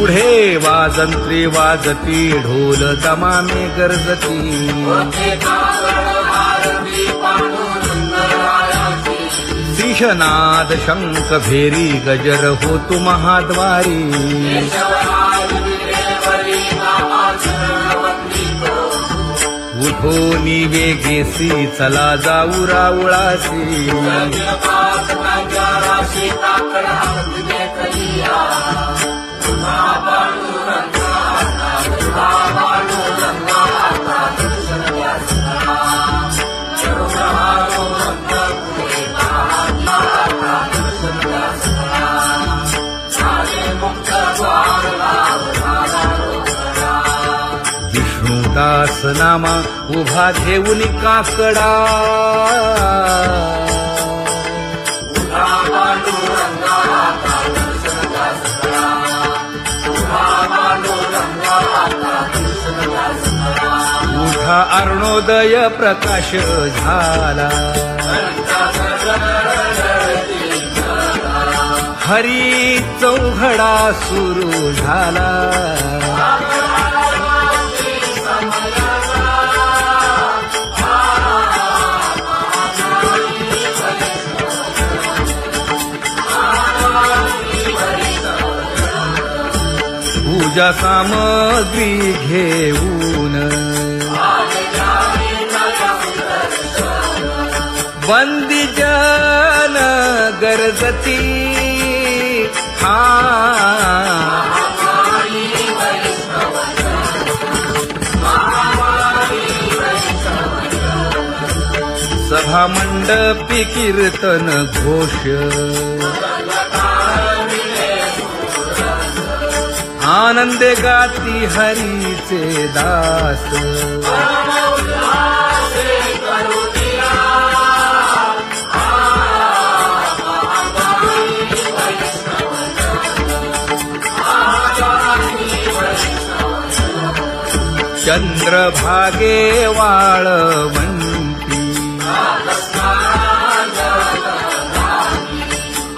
पुढे वाजंत्री वाजती ढोल दमामे गर्जती शिशनाद शंख भेरी गजर होतु महाद्वारी उठो वेगेसी चला जाऊ राऊळासी विष्णुदास नामा उभा घेऊन काकडा उठा अरुणोदय प्रकाश झाला हरी चौघडा सुरू झाला पूजा सामग्री घेऊन वंदी जन गरजती सभा मंडपी कीर्तन घोष आनंदे गाती हरीचे दास चंद्रभागे वाळवंती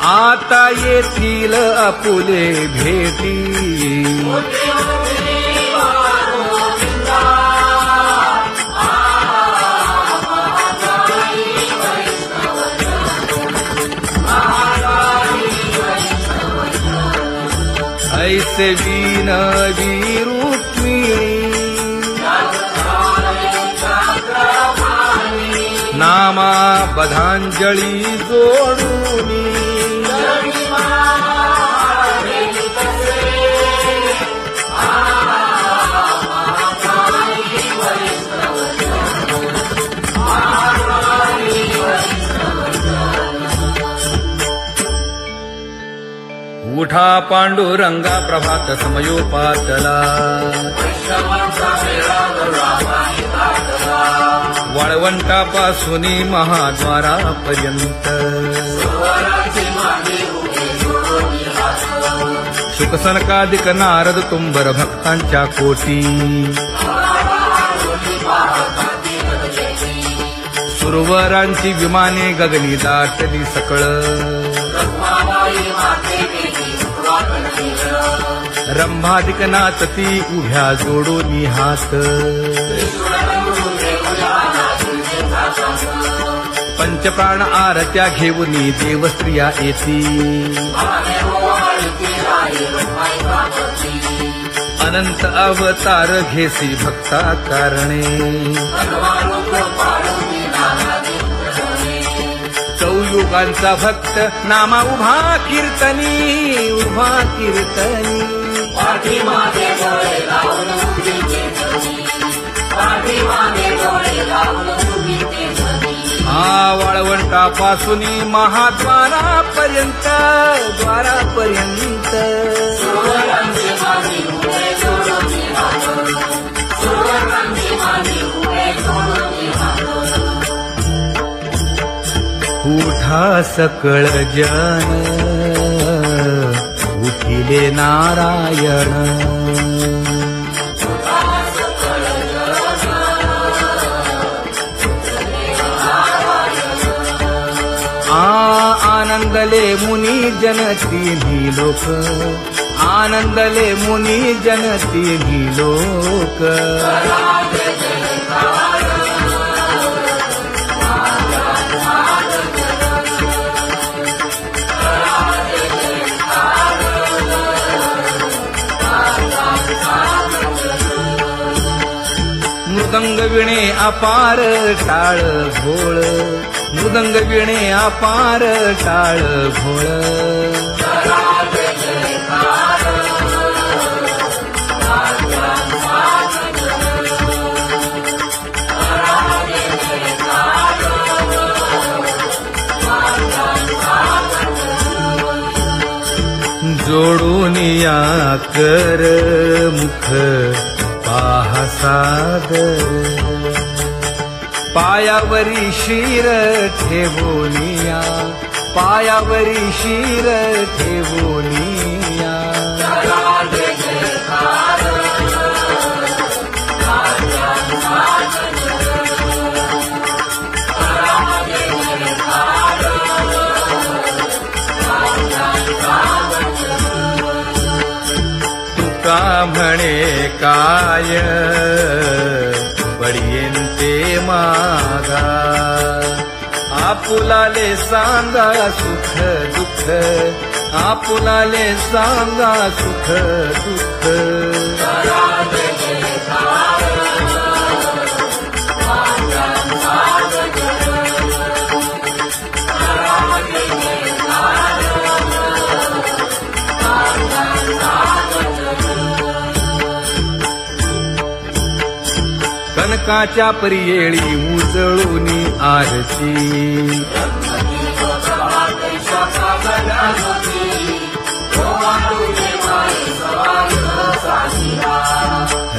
आता येथील आपुले भेटी ऐसे विनवी रुक्मिणी नामा बधांजळी जोडूनी उठा पांडुरंगा प्रभात समयोपातला वाळवंटापासून महाद्वारापर्यंत शुकसनकादिक नारद तुंबर भक्तांच्या कोटी सुरवरांची विमाने गगनी दाटली सकळ रंभादिक नाचती उभ्या जोडोनी हात पंचप्राण आरत्या घेऊनी देवस्त्रिया येती अनंत अवतार घेसी भक्ता कारणे चौयुगांचा भक्त नामा उभा कीर्तनी वाळवंटापासून महाद्वारापर्यंत उठा सकळ जन उठिले नारायण आनंदले मुनी जन तिन्ही लोक आनंदले मुनी जनती लोक मृदंग विणे अपार टाळ घोळ मृदंग विणे अपार टाळ घोळ जोडून या कर मुख पाहा सादर पायावरी शिर ठेवोनिया पायावरी शिर ठेवोनिया तुका म्हणे काय बडियेंते मागा आपुलाले सांगा सुख दुःख आपुलाले सांगा सुख दुःख कनकाच्या परियेळी उजळूनी आरती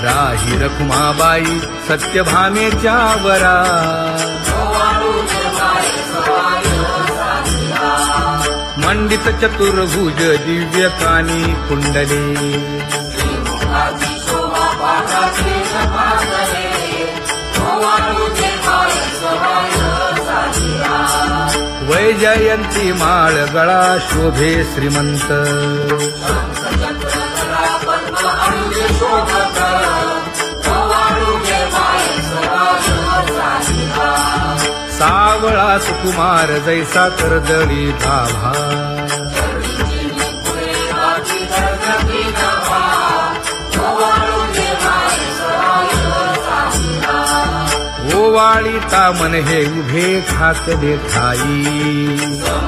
राही रखुमाबाई सत्यभामेच्या वरा मंडित चतुर्भुज दिव्यकानी कुंडले वैजयंती माळ गळा शोभे श्रीमंत सावळा सुकुमार जैसा कर्दळी भाभा ओवाळी तामन हे उभे ठाकले ठाई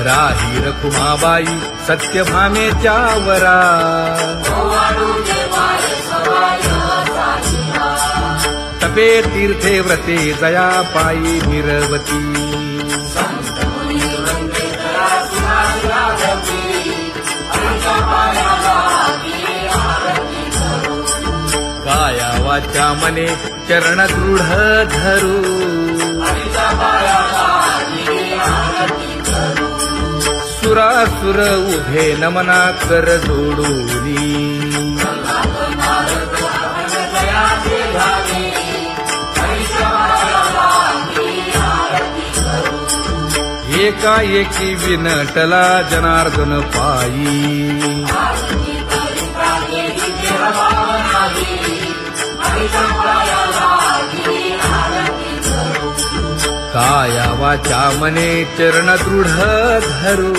राही रखुमाबाई सत्यभामेच्या वरा तपे तीर्थे व्रते जया पायी निरवती काया वाचा मने चरण दृढ धरू सुरासुर उभे नमना कर जोडूनी एकाएकी विनटला जनार्दन पायी काया वाचा मने चरण दृढ धरू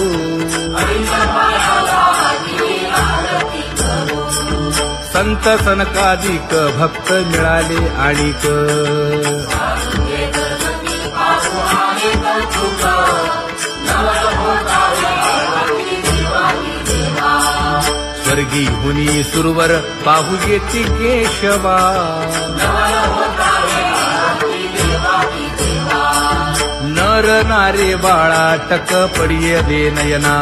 संत सनकादिक भक्त मिळाले आणिक स्वर्गी हुनी सुरवर पाहू येती केशवा नर नारे बाळा टक पडिये दे नयना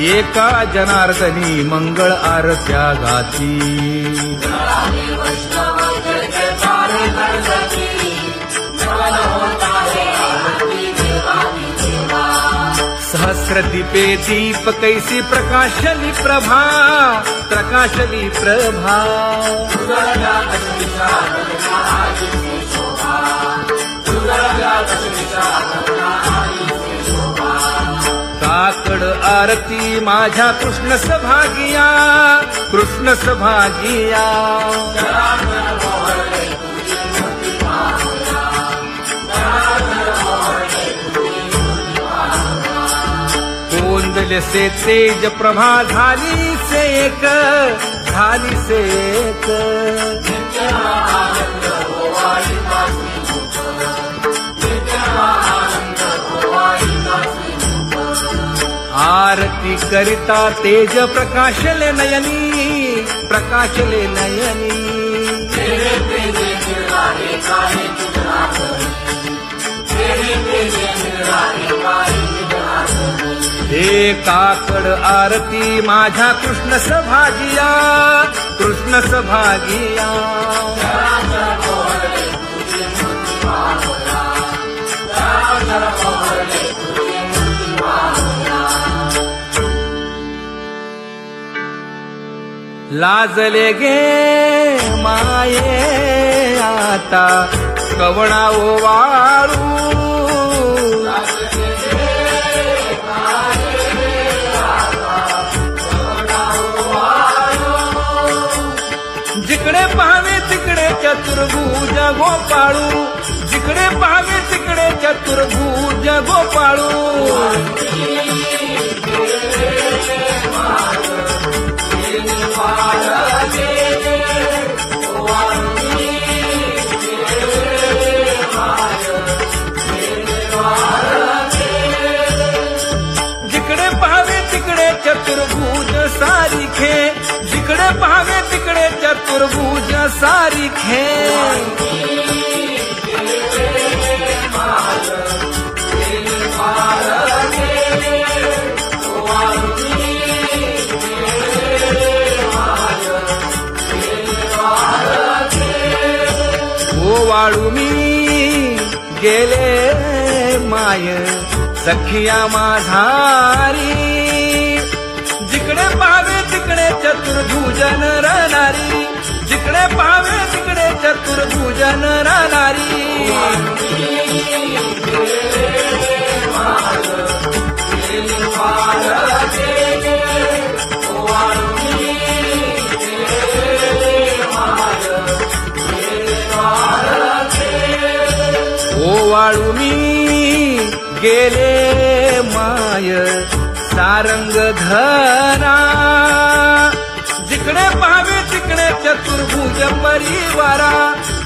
एका जनार्दनी मंगळ आरत्या गाती सहस्रदीपे दीप कैसी प्रकाशली प्रभा, प्रकाशली प्रभा. काकड आरती माझ्या कृष्ण सभागिया, कृष्ण सभागिया. कोंदले से तेज प्रभा झाली से एक, झाली से एक. आरती करिता तेज प्रकाशले नयनी, प्रकाशले नयनी. हे काकड आरती माझ्या कृष्ण सभागिया, कृष्ण सभागिया. लाजले गे माये आता कवणा ओवाळू. जिकडे पाहावे तिकडे चतुर्भुज गोपाळू, जिकडे पाहावे तिकडे चतुर्भुज गोपाळू. जिकडे पाहावे तिकडे चतुर्भुज सारिखे, जिकडे पाहावे तिकडे चतुर्भुज सारिखे. ओवाळू मी गेले माय सखिया माझारी. जिकडे पाहावे तिकडे चतुर्भुज नरनारी, जिकडे पाहावे तिकडे चतुर्भुज नरनारी. ओवाळू मी गेले माय सारंग धरा. जिकडे पाहावे तिकडे चतुर्भुज परिवारा,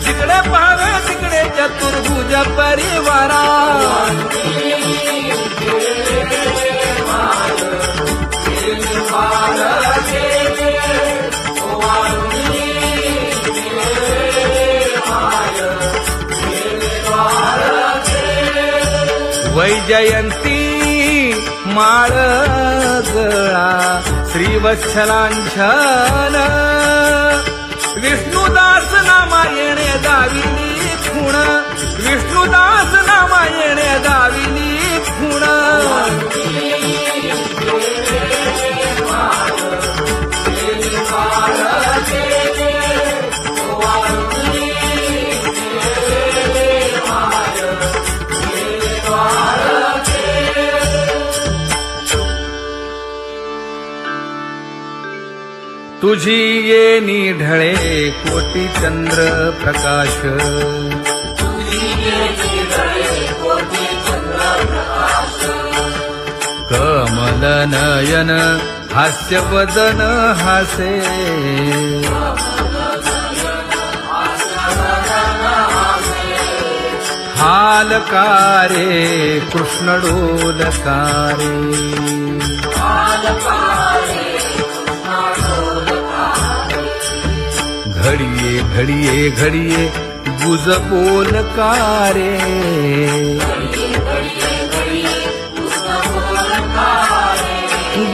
जिकडे पाहावे तिकडे चतुर्भुज परिवारा. वैजयंती माळ गळा श्रीवत्सलांछन. विष्णुदास नामायणे दाविनी खूण, विष्णुदास नामायणे दाविनी खूण. तुझी येनी ढळे कोटी चंद्र प्रकाश. कमल नयन हास्य वदन हासे. हालकारे कृष्ण डोलकारे. घडिये घडिये घडिये गुज बोलकारे.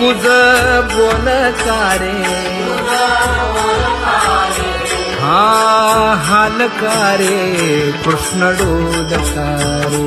गुज बोलकारे. हा हालकारे कृष्ण डोलकारे.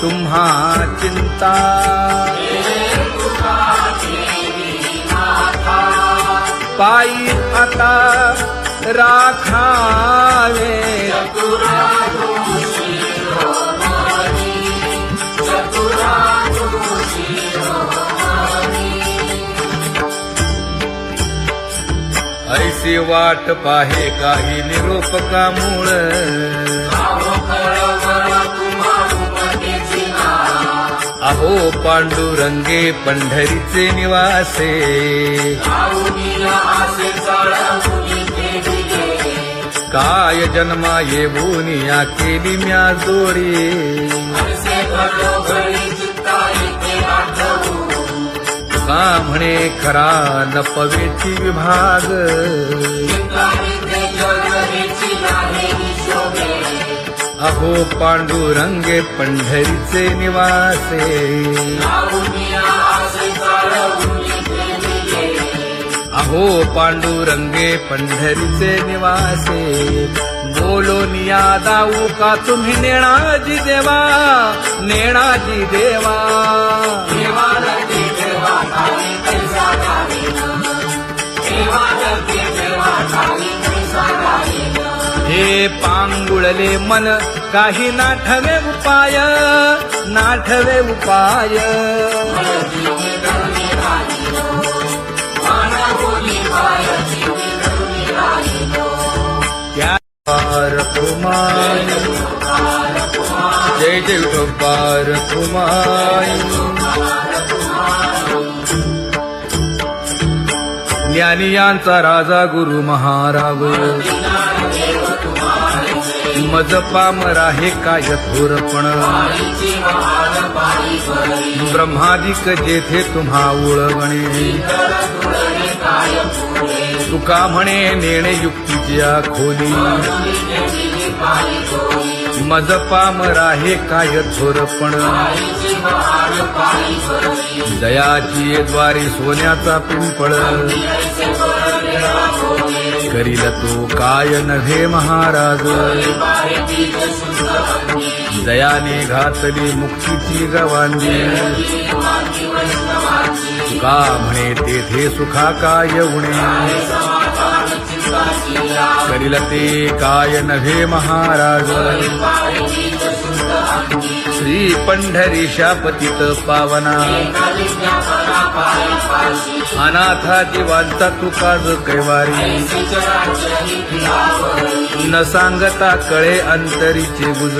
तुम्हा चिंता पायी आता राखावे ऐसी वाट पाहे काही निरोपकामूळ अहो पांडुरंगे पंढरीचे निवासे काय जन्मा येऊन या केली म्या जोडी का म्हणे खरा लपवेची विभाग अहो पांडुरंगे पंढरीचे निवासे अहो पांडुरंगे पंढरीचे निवासे बोलोनिया दाऊ का तुम्ही नेणाजी देवा नेणाजी देवा हे पांगुळले मन काही नाठवे उपाय नाठवे उपाय त्या कुमार जय जय विठोबार कुमार ज्ञानियांचा राजा गुरु महाराज मज पामरा हे काय थोरपण ब्रह्मादिक जेथे तुम्हा उळवणे तुका म्हणे नेणे युक्तीची खोली मज पामरा हे काय थोरपण दयाची द्वारी सोन्याचा पिंपळ करील तो काय नव्हे महाराज दयाने घातली मुक्तीची गवांदी तुका म्हणे तेथे सुखा काय उणे करील ते काय नव्हे महाराज श्री पंढरीशा पतित पावना अनाथा जीवांचा तुकाज कैवारी न सांगता कळे अंतरीचे गुज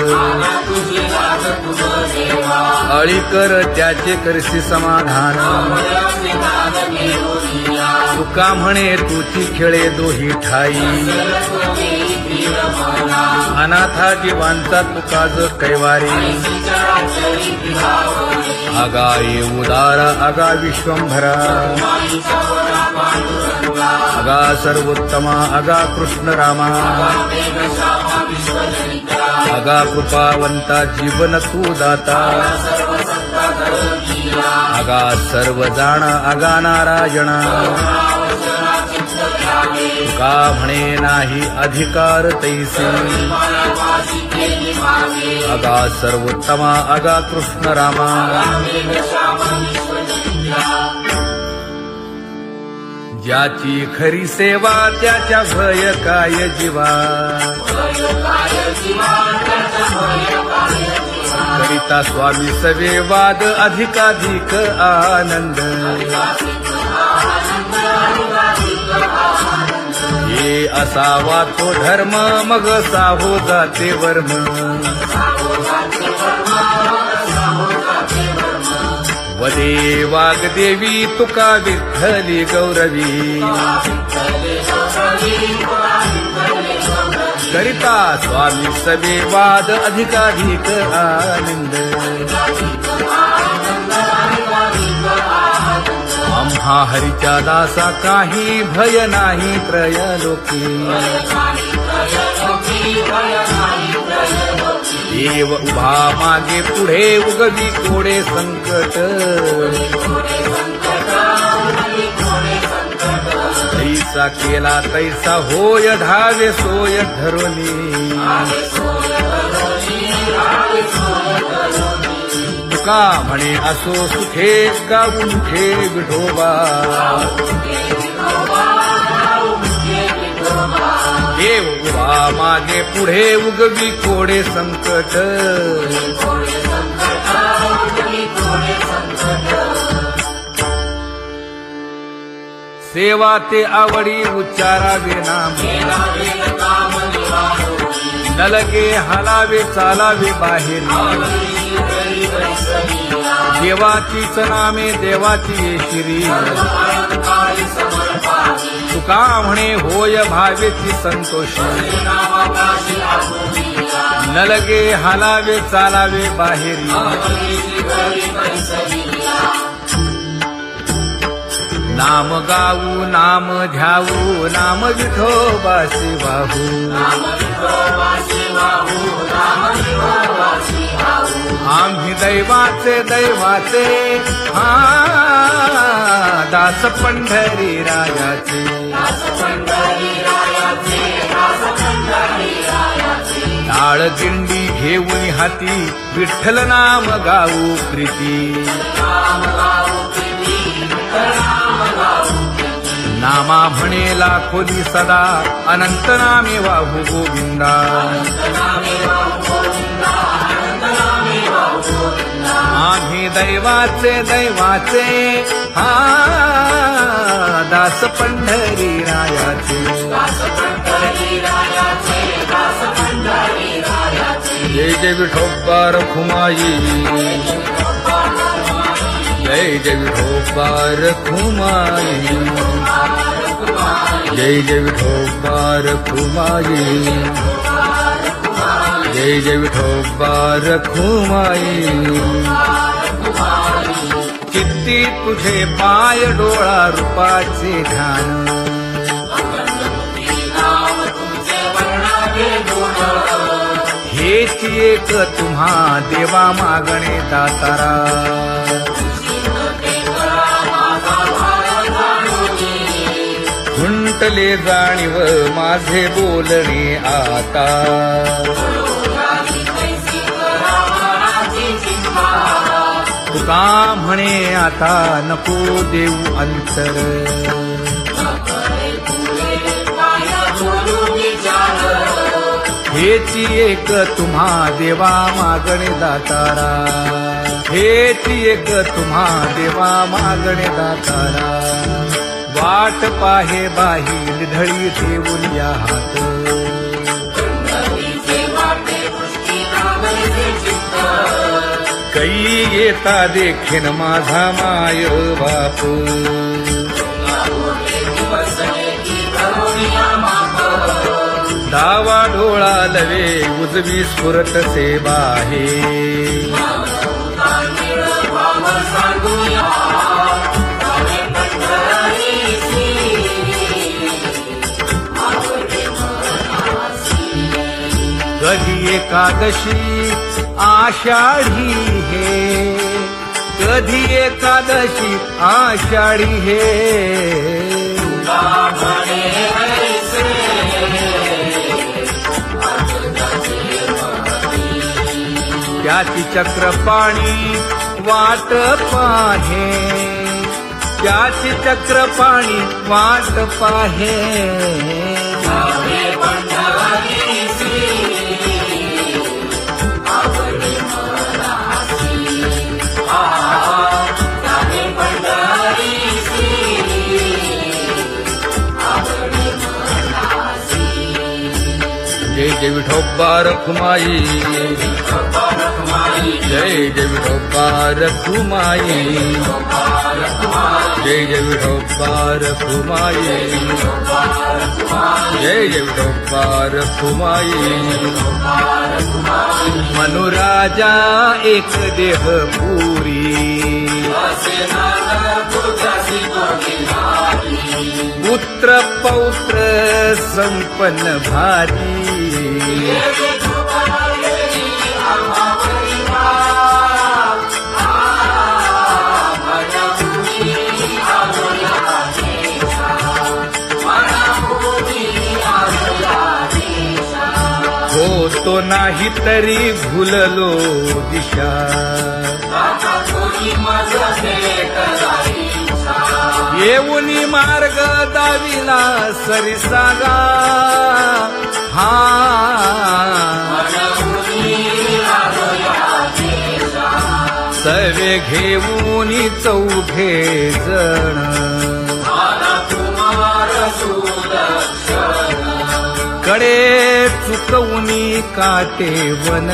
अळी कर त्याचे करशी समाधान तुका म्हणे तुची खेळे दोही ठाई अनाथा जीवांचा तुकाज कैवारी आगा ये उदार आगा विश्वंभरा आगा सर्वोत्तमा आगा कृष्ण रामा आगा कृपावंता जीवन तू दाता आगा सर्व जाणा आगा नारायणा तुका म्हणे नाही अधिकार तैसे आगा सर्वोत्तमा आगा कृष्ण रामा ज्याची खरी सेवा त्याच्या भय काय जीवा करिता स्वामी सवे वाद अधिकाधिक आनंद हे असावा तो धर्म मग साहो जाते वर्म वदे वाग्देवी तुका विठ्ठली गौरवी करिता स्वामी सवे वाद अधिकाधिक आनंद आम्हा हरीच्या दासा काही भय नाही त्रयलोकी देव उभा मागे पुढे उगवी कोडे संकट तैसा केला तैसा होय धावे सोय धरोनी तुका म्हणे असो सुखे गाऊ मुखे विठोबा देव उभा मागे पुढे उगवी कोडे संकट सेवा ते आवडी उच्चारावे नाम न लगे हालावे चालावे बाहेर देवाचीच नामे देवाची येशिरी तुका म्हणे होय भावेची संतोषी न लगे हालावे चालावे बाहेरी नाम गाऊ नाम ध्याऊ नाम विठोबासी वाहू आम्ही दैवाचे दैवाचे हा दास पंढरी रायाचे टाळ दिंडी घेऊन हाती विठ्ठल नाम गाऊ प्रीती नामा म्हणे लाखोली सदा अनंत नामे वाहू गोविंदा आम्ही दैवाचे दैवाचे हा दास पंढरी रायाचे जय जय विठोबा रखुमाई जय जय विठोबा रखुमाई जय जय विठोबा रखुमाई जय जय विठोबा रखुमाई चित्ती तुझे पाय डोळा रूपाचे ध्यान हेच एक तुम्हा देवा मागणे दातारा खुंटले जाणीव माझे बोलणे आता तुका म्हणे आता नको देऊ अंतर हेची एक तुम्हा देवा मागणे दातारा हेची एक तुम्हा देवा मागणे दातारा वाट पाहे बाही ढळी ठेवून या हात कै येता देखीन माझा माय बाप डावा डोळा लवे उजवी स्फुरत से बाहे कधी एकादशी आषाढी हे कधी एकादशी आषाढी हे त्याची चक्रपाणी वाट पाहे त्याची चक्रपाणी वाट पाहे जय जय विठोबा रखुमाई जय जय विठोबा रखुमाई जय जय विठोबा रखुमाई जय जय विठोबा रखुमाई मनुराजा एक देह पुरी पुत्र पौत्र संपन्न भारी हो तो नाही तरी भुललो दिशा येऊनी मार्ग दाविला सरिसागा हा सवे घेऊनी चौघे जण कडे चुकवूनी काटे वन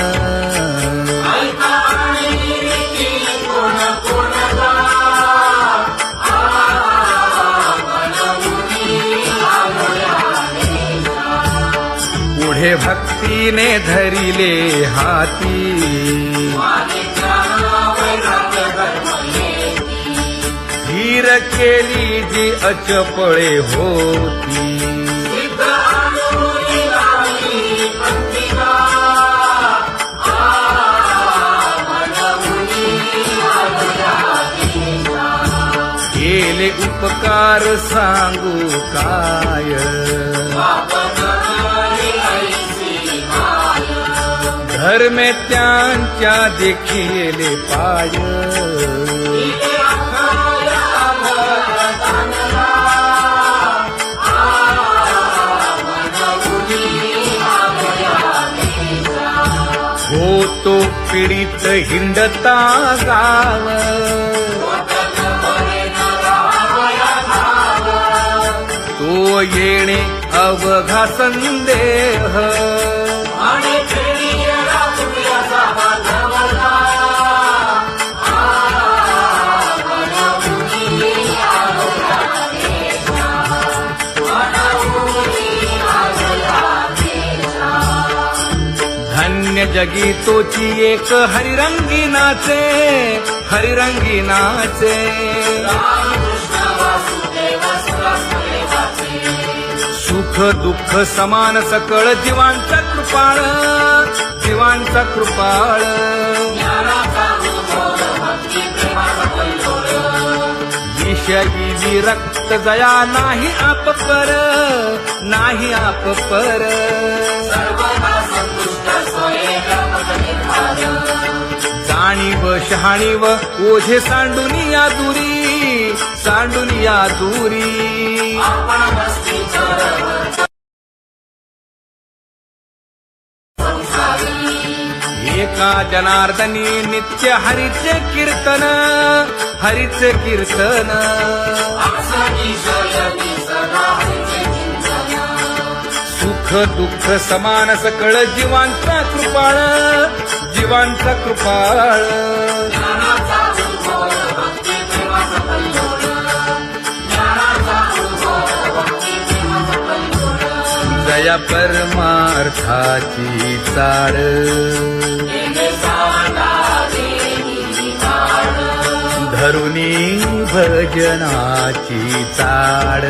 पुढे भक्तीने धरिले हाती धीर केली जी अचपळे होती केले उपकार सांगू काय धर्मे त्यांच्या देखिले पाय होतो पीडित हिंडता गाव तो येणे अवघा संदेह धन्य जगी तोची एक हरिरंगी नाचे हरिरंगी नाचे सुख दुःख समान सकळ जीवांचा कृपाळ जीवांचा कृपाळ विषयी विरक्त जया नाही आप पर नाही आप पर जाणीव शहाणीव ओझे सांडुनिया दुरी सांडुनिया दुरी एका जनार्दनी नित्य हरीचे कीर्तन हरीचे कीर्तन सुख दुःख समान सकळ जीवांचा कृपाळ जीवांचा कृपाळ जया परमार्थाची चाळ धरुनी भजनाची चाळ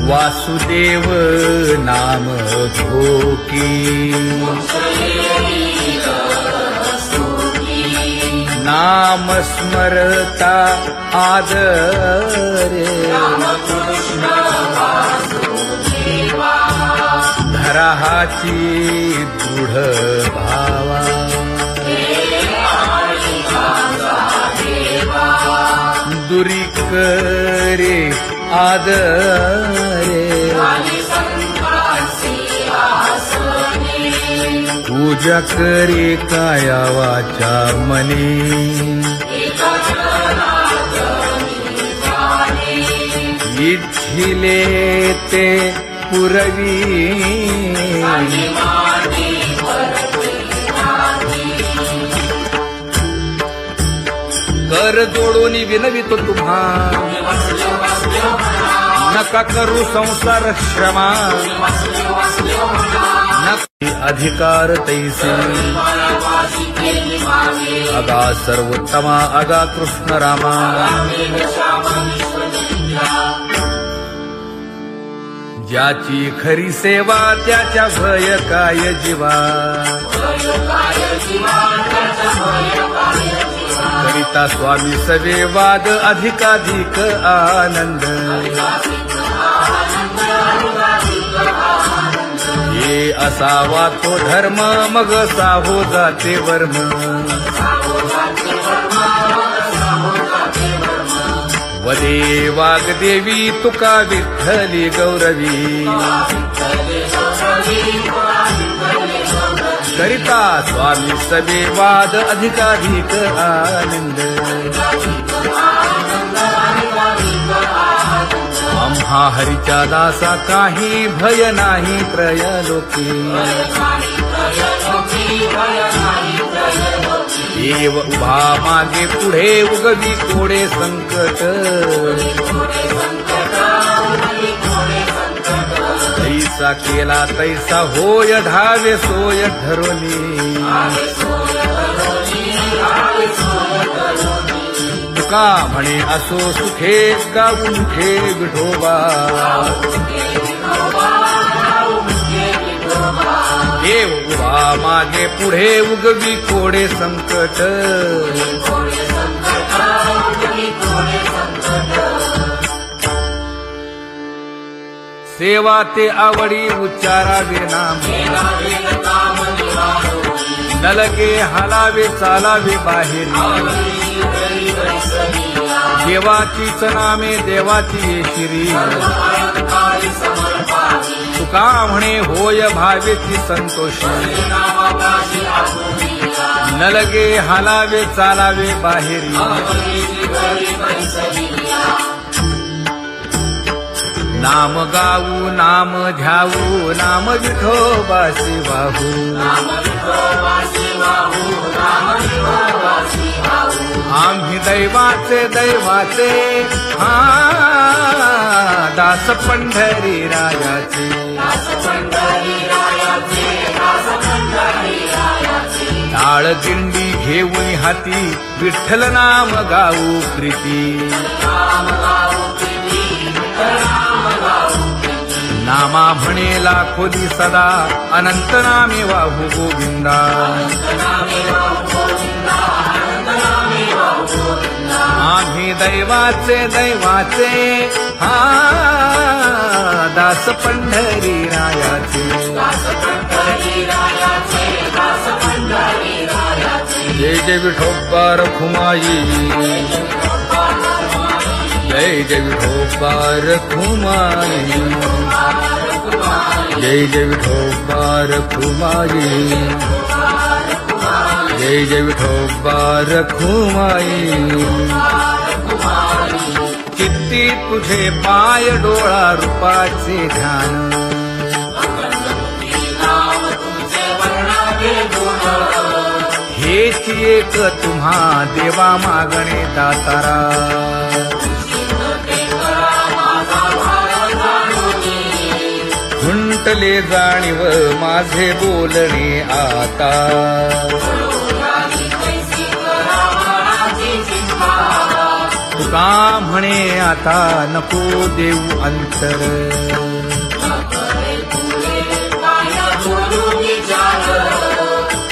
वासुदेव नाम धोकी नाम स्मरता आदरे धराहाची दृढ भावा दुरी करे आदरे पूजा करे काया वाचा मनी इच्छिले ते पुरवी कर जोडून विनवितो तुम्हा नका करू संसार श्रमा अधिकार तैसे अगा सर्वोत्तमा अगा कृष्ण रामा ज्याची खरी सेवा त्याच्या भय काय जीवा करिता स्वामी सवे वाद अधिकाधिक आनंद हे असावा तो धर्म मग साहो जाते वर्म वदे वाग्देवी तुका विठ्ठली गौरवी करिता स्वामी सवे वाद अधिकाधिक आनंद आम्हा हरीच्या दासा काही भय नाही त्रयलोकी देव उभा मागे पुढे उगवी कोडे संकट तैसा केला तैसा होय धावे सोय ठरवली तुका म्हणे असो सुखे गाऊ मुखे विठोबा देव उभा मागे पुढे उगवी कोडे संकट सेवा ते आवडी उच्चारावे नाम नलगे हालावे चालावे बाहेर देवाचीच नामे देवाची येशिरी तुका म्हणे होय भावेची संतोषी नलगे हालावे चालावे बाहेरी नाम गाऊ नाम ध्याऊ नाम विठोबासी वाहू आम्ही दैवाचे दैवाचे हा दास पंढरी रायाचे टाळ दिंडी घेऊन हाती विठ्ठल नाम गाऊ प्रीती नामा म्हणे लाखोदी सदा अनंत नामे वाहू गोविंदा आम्ही दैवाचे दैवाचे हा दास पंढरी रायाचे जय जय विठोबा रखुमाई जय जय विठोबा रखुमाई जय जय विठोबा रखुमाई जय जय विठोबा रखुमाई किती तुझे पाय डोळा रूपाचे ध्यान हेच एक तुम्हा देवा मागणे दातारा खुंटले जाणीव माझे बोलणे आता तुका म्हणे आता नको देऊ अंतर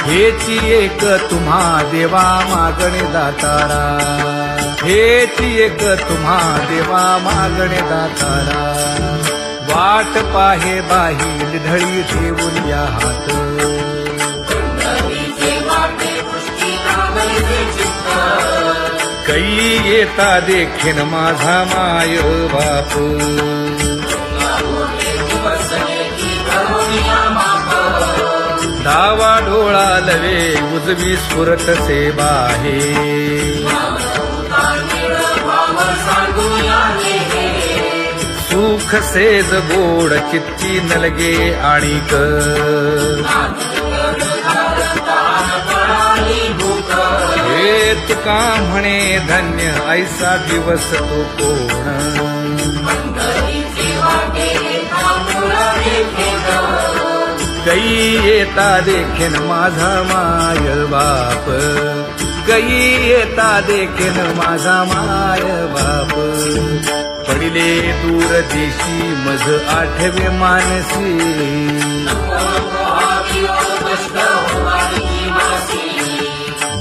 हेची एक तुम्हा देवा मागणे दातारा हेची एक तुम्हा देवा मागणे दातारा वाट पाहे बाही ढळी ठेवून या हात कै येता देखीन माझा माय बाप डावा डोळा लवे उजवी स्फुरत से बाहे सुख सेज गोड चित्ती नलगे आणिक हे तुका म्हणे धन्य ऐसा दिवस तो कोण कै येता देखीन माझा माय बाप कै येता देखीन माझा माय बाप पडिले दूर देशी मज आठवे मानसी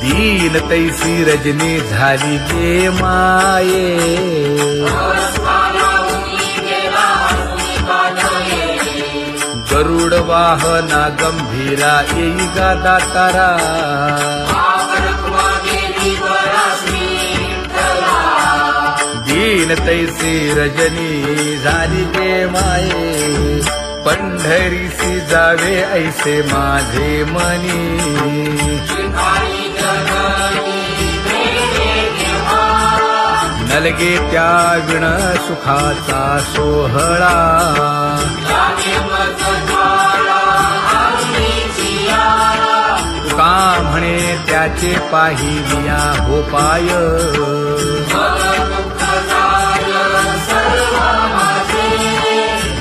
दीन तैसी रजनी झाली जे माये गरुड वाहना गंभीरा येई गा दातारा दीन तैसी रजनी झाली जे माये पंढरीसी जावे ऐसे माझे मनी नलगे त्या विण सुखाचा सोहळा तुका म्हणे त्याचे पाहिलिया हो पाय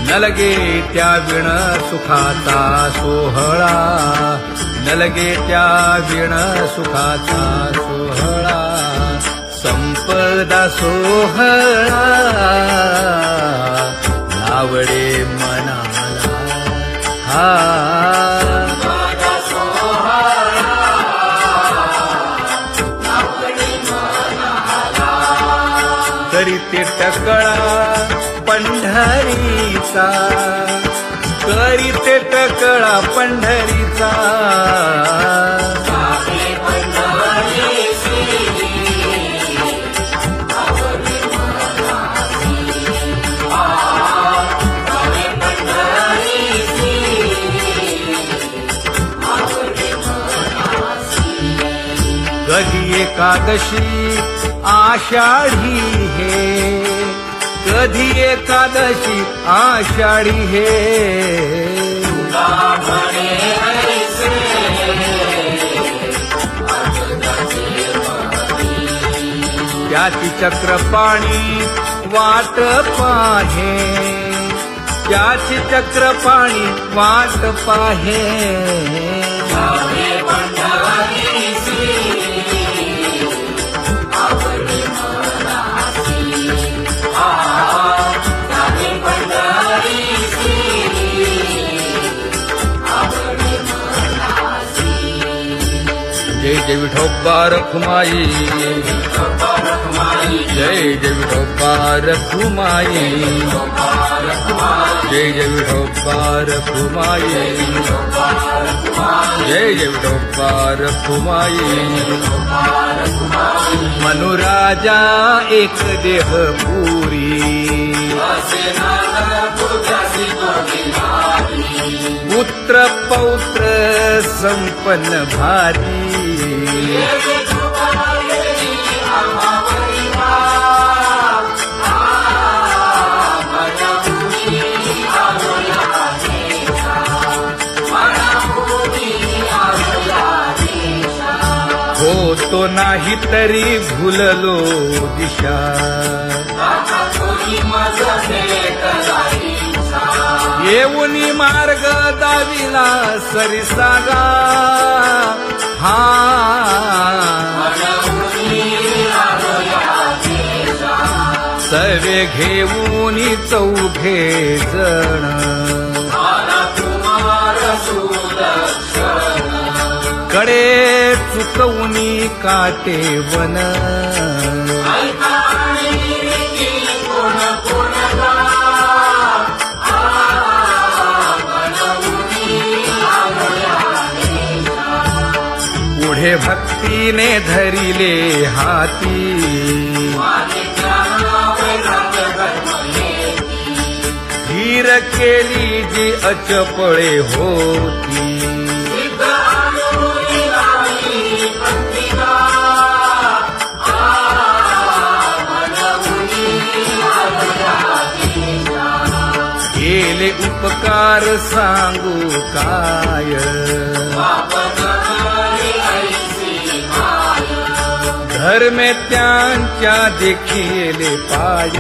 नलगे त्या विण सुखाचा सोहळा नलगे त्या विण सुखाचा सोहळा संपदा सोहळा नावडे मनाला हा करीते टकळा पंढरीचा करीते टकळा पंढरीचा कधी एकादशी आषाढी हे कधी एकादशी आषाढी हे त्याची चक्रपाणी वाट पाहे त्याची चक्रपाणी वाट पाहे जय जय विठोबा रखुमाई जय जय विठोबा रखुमाई जय जय विठोबा रखुमाई जय जय विठोबा रखुमाई मनुराजा एक देह पुरी पुत्र पौत्र संपन्न भारी होतो नाही तरी भुललो दिशा येऊनी मार्ग दाविला सरिसागा हा सवे घेऊनी चौघे जण कडे चुकवूनी काटे वन पुढे भक्तीने धरिले हाती धीर केली जी अचपळे होती केले उपकार सांगू काय धर्मे त्यांच्या देखिले पाय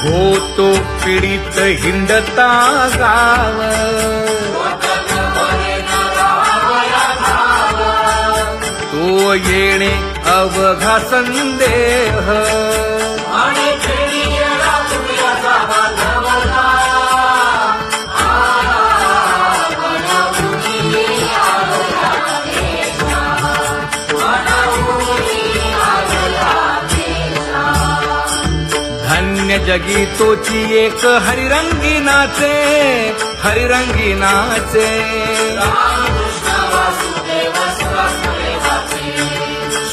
होतो पीडित हिंडता गाव तो येणे अवघा संदेह पुण्य जगी तोची एक हरिरंगी नाचे, हरिरंगी नाचे.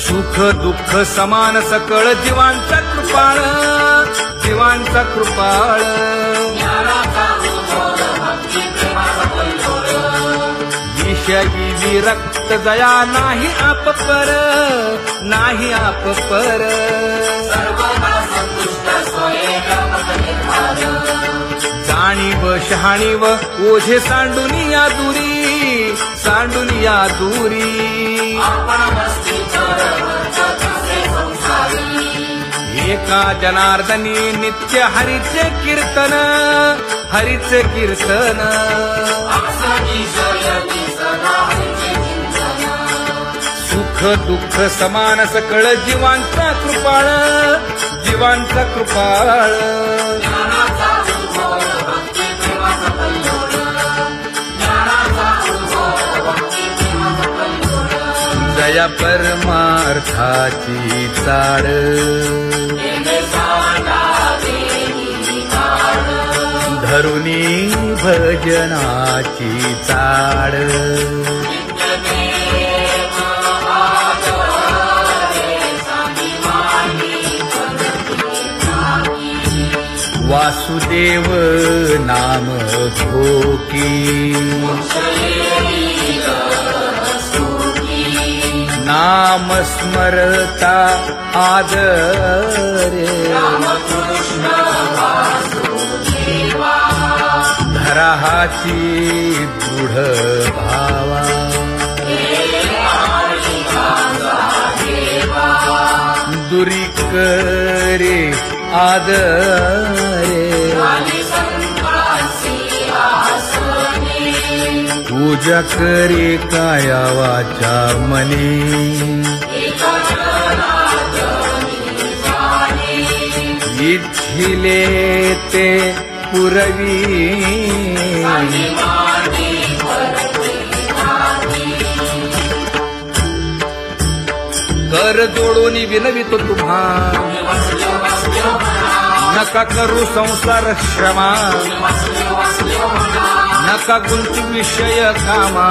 सुख दुःख समान सकळ जीवांचा कृपाळ, जीवांचा कृपाळ. विषयी विरक्त दया नाही आप पर, नाही आप पर. जाणीव शहाणीव ओझे सांडुनिया दुरी, सांडुनिया दुरी. एका जनार्दनी नित्य हरीचे कीर्तन, हरीचे कीर्तन. सुख दुःख समान सकळ जीवांचा कृपाळ, जीवांचा कृपाळ. जया परमार्थाची चाड, धरुनी भजनाची चाड. वासुदेव नाम घोकी, नाम स्मरता आदरे. धराहाची दृढ भावा, दुरी करे आदरे. पूजा करे काया वाचा मने, इच्छिले ते पुरवी. कर जोडून विनवितो तुम्हा, नका करू संसार श्रमा. नका गुंतू विषय कामा.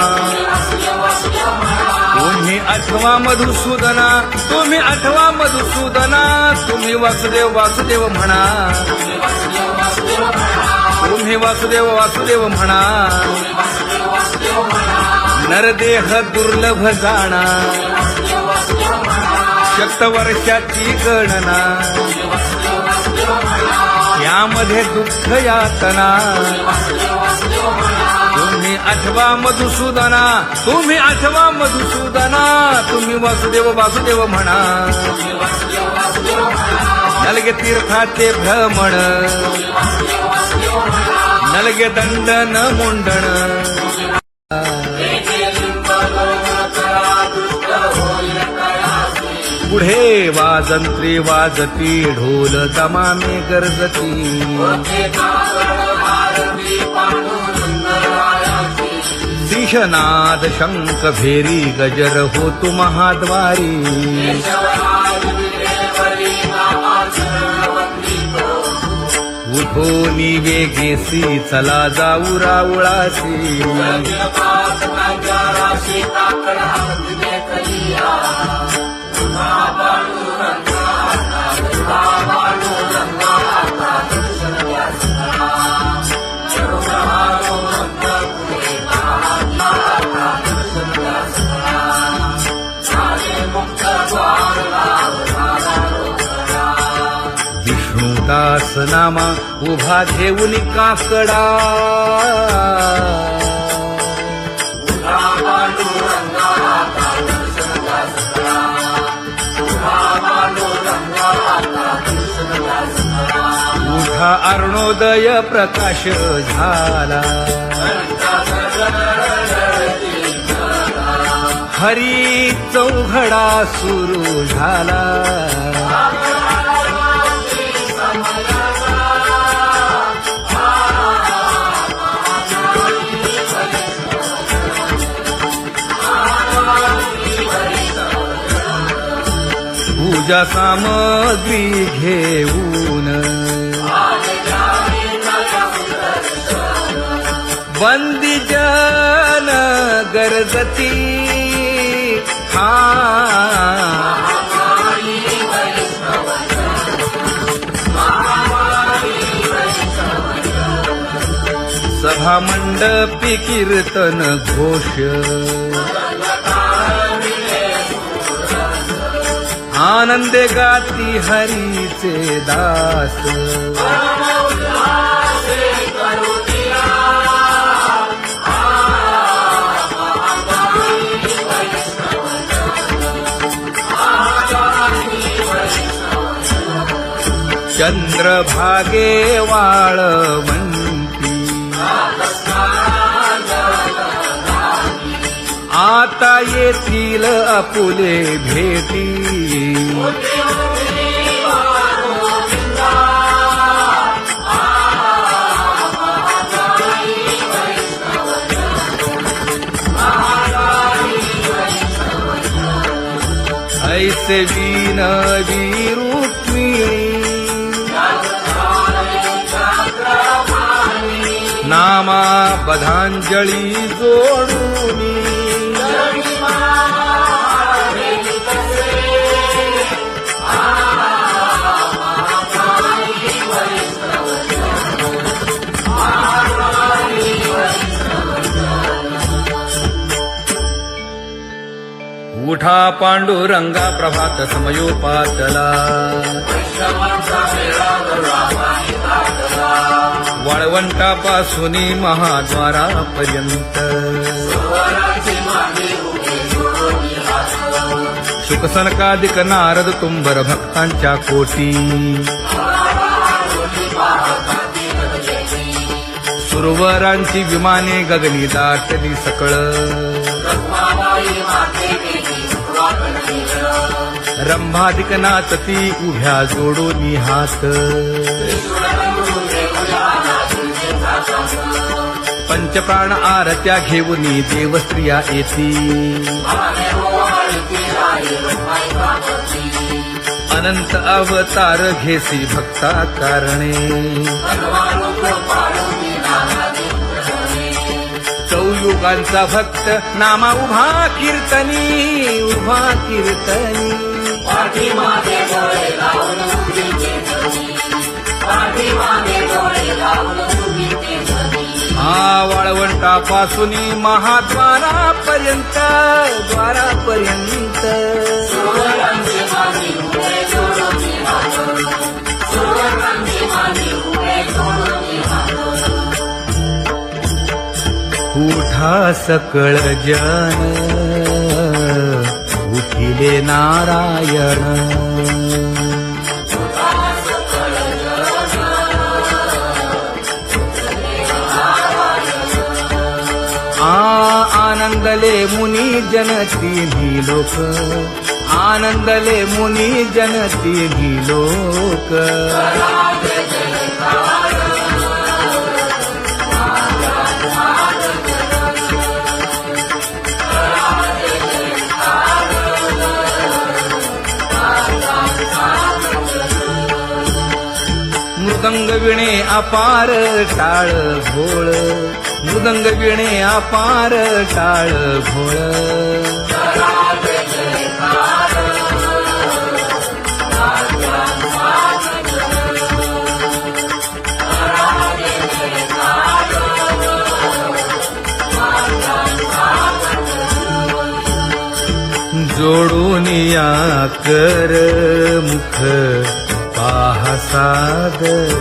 तुम्ही आठवा मधुसूदना, तुम्ही आठवा मधुसूदना. तुम्ही वासुदेव वासुदेव म्हणा, तुम्ही वासुदेव वासुदेव म्हणा. नरदेह दुर्लभ जाणा, शतवर्षाची गणना. यामध्ये दुःख यातना. तुम्ही आठवा मधुसूदना, तुम्ही आठवा मधुसूदना. तुम्ही वासुदेव वासुदेव म्हणा. नलगे तीर्थाचे भ्रमण, नलगे दंडन मुंडण. पुढे वाजंत्री वाजती, ढोल दमामे गरजती. सिंहनाद शंख भेरी, गजर होतु महाद्वारी. उठोनी वेगेसी, चला जाऊ राऊळासी. विष्णुदास नामा उभा घेऊन काकडा. उठा अरुणोदय प्रकाश झाला. हरी चौघडा सुरू झाला. पूजा सामग्री घेऊन बंदी जन गरजती हा सभा मंडपी कीर्तन घोष आनंदे गाती हरीचे दास चंद्रभागे वाळवंती आता येतील आपुले भेटी ऐसे विनवी रुक्मिणी नामा बधांजळी जोडूनी उठा पांडुरंगा प्रभात समयोपातला वाळवंटापासून महाद्वारापर्यंत शुकसनकादिक नारद तुंबर भक्तांच्या कोटी सुरवरांची विमाने गगनी दाटली सकळ रंभादिक नाचती उभ्या जोडोनी हात पंचप्राण आरत्या घेऊनी देवस्त्रिया येती अनंत अवतार घेसी भक्ता कारणे चौयुगांचा भक्त नामा उभा कीर्तनी वाळवंटापासून महाद्वारापर्यंत उठा सकळ जन उठिले नारायण आनंदले मुनी जनती लोक आनंदले मुनी जनती लोक मृदंग विणे अपार टाळ घोळ मृदंग विणे अपार टाळ घोळ जोडूनिया कर मुख पाहा सादर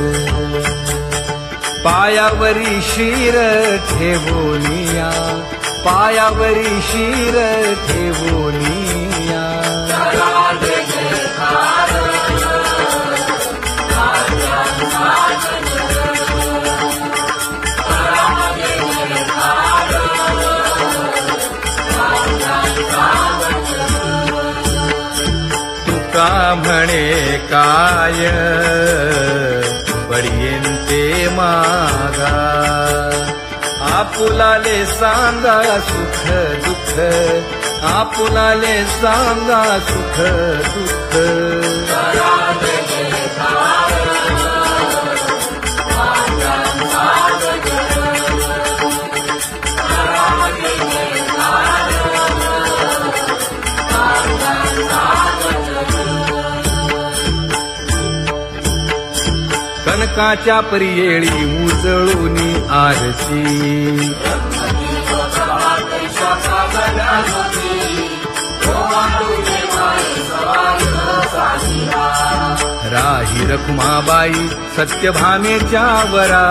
पायावरी शिर ठेवोनिया पायावरी शिर ठेवोनिया तुका म्हणे काय बडियेंते मागा आपुलाले सांगा सुख दुःख आपुलाले सांगा सुख दुःख सेवकाच्या परियेळी उजळूनी आरती राही रखुमाबाई सत्यभामेच्या वरा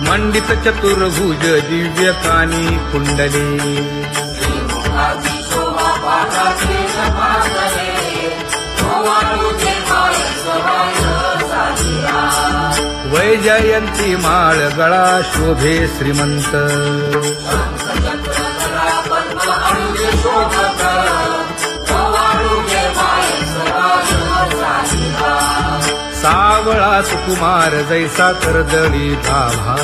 मंडित चतुर्भुज दिव्य कानी कुंडले वैजयंती माळ गळा शोभे श्रीमंत सावळा सुकुमार जैसा कर्दळी गाभा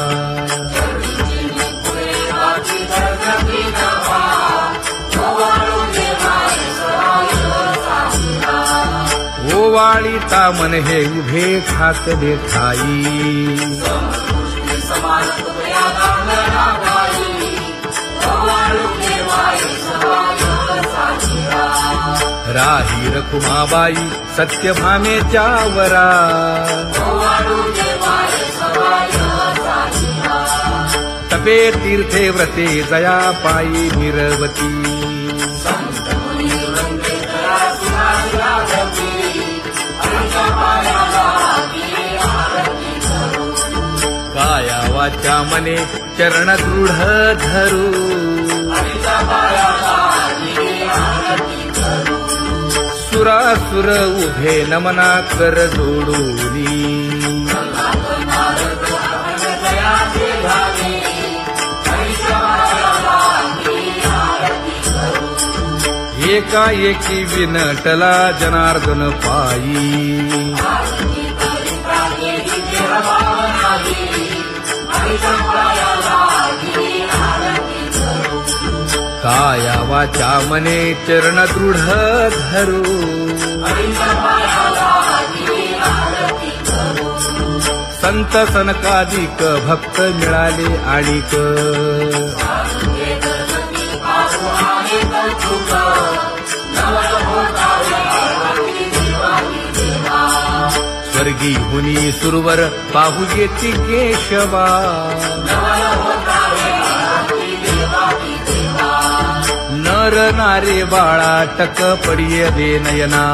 ओवाळी तामन हे उभे खात देखाई राही रखुमाबाई सत्यभामेच्या वरा तपे तीर्थे व्रते जया पायी निरवती काया वाचा मने चरण दृढ धरू सुरासुर उभे नमना कर जोडूनी एकाएकी विनटला जनार्दन पायी काया वाचा मने चरण दृढ धरू संत सनकादिक भक्त मिळाले आणिक स्वर्गी मुनी सुरवर पाहू येती केशवा नर नारे बाळा टक पडिये दे नयना